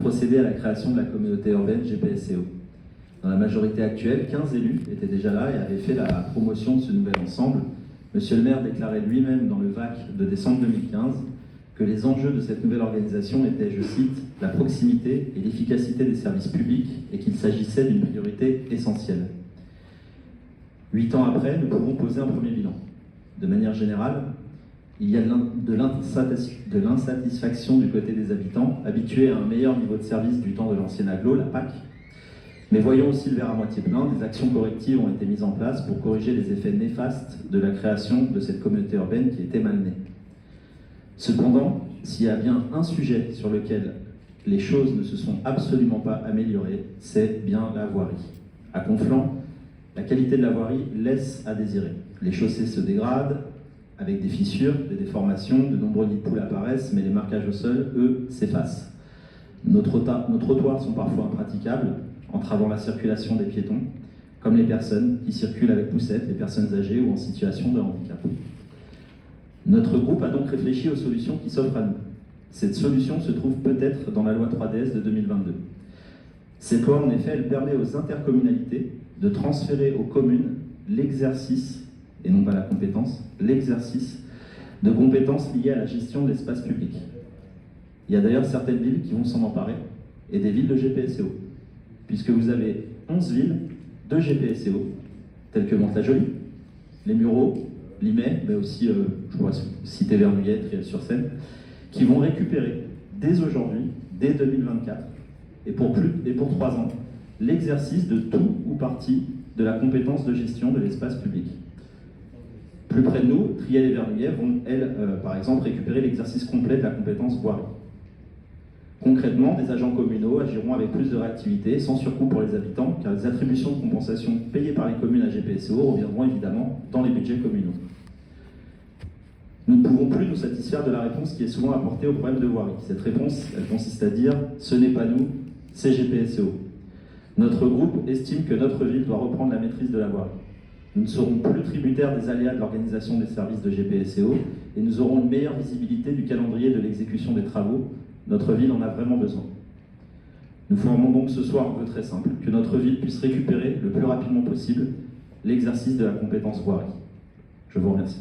procéder à la création de la communauté urbaine GPSCO. Dans la majorité actuelle, 15 élus étaient déjà là et avaient fait la promotion de ce nouvel ensemble. Monsieur le maire déclarait lui-même dans le VAC de décembre 2015 que les enjeux de cette nouvelle organisation étaient, je cite, la proximité et l'efficacité des services publics et qu'il s'agissait d'une priorité essentielle. 8 ans après, nous pouvons poser un premier bilan. De manière générale, il y a de l'insatisfaction du côté des habitants, habitués à un meilleur niveau de service du temps de l'ancienne agglo, la PAC. Mais voyons aussi le verre à moitié plein, des actions correctives ont été mises en place pour corriger les effets néfastes de la création de cette communauté urbaine qui était mal née. Cependant, s'il y a bien un sujet sur lequel les choses ne se sont absolument pas améliorées, c'est bien la voirie. À Conflans, la qualité de la voirie laisse à désirer. Les chaussées se dégradent, avec des fissures, des déformations, de nombreux nids de poules apparaissent, mais les marquages au sol, eux, s'effacent. Nos trottoirs sont parfois impraticables, entravant la circulation des piétons, comme les personnes qui circulent avec poussette, les personnes âgées ou en situation de handicap. Notre groupe a donc réfléchi aux solutions qui s'offrent à nous. Cette solution se trouve peut-être dans la loi 3DS de 2022. Cette loi, en effet, elle permet aux intercommunalités de transférer aux communes l'exercice, et non pas la compétence, l'exercice de compétences liées à la gestion de l'espace public. Il y a d'ailleurs certaines villes qui vont s'en emparer, et des villes de GPSCO, puisque vous avez 11 villes de GPSCO, telles que Mantes-la-Jolie, les Mureaux, Limay, mais aussi, je pourrais citer Vernouillet, Triel-sur-Seine, qui vont récupérer dès aujourd'hui, dès 2024, et pour 3 ans, l'exercice de tout ou partie de la compétence de gestion de l'espace public. Plus près de nous, Triel et Vernouillet vont, elles, par exemple, récupérer l'exercice complet de la compétence voirie. Concrètement, des agents communaux agiront avec plus de réactivité, sans surcoût pour les habitants, car les attributions de compensation payées par les communes à GPSCO reviendront évidemment dans les budgets communaux. Nous ne pouvons plus nous satisfaire de la réponse qui est souvent apportée au problème de voirie. Cette réponse, elle consiste à dire « ce n'est pas nous, c'est GPSCO ». Notre groupe estime que notre ville doit reprendre la maîtrise de la voirie. Nous ne serons plus tributaires des aléas de l'organisation des services de GPSCO et nous aurons une meilleure visibilité du calendrier de l'exécution des travaux. Notre ville en a vraiment besoin. Nous formons donc ce soir un vœu très simple, que notre ville puisse récupérer le plus rapidement possible l'exercice de la compétence voirie. Je vous remercie.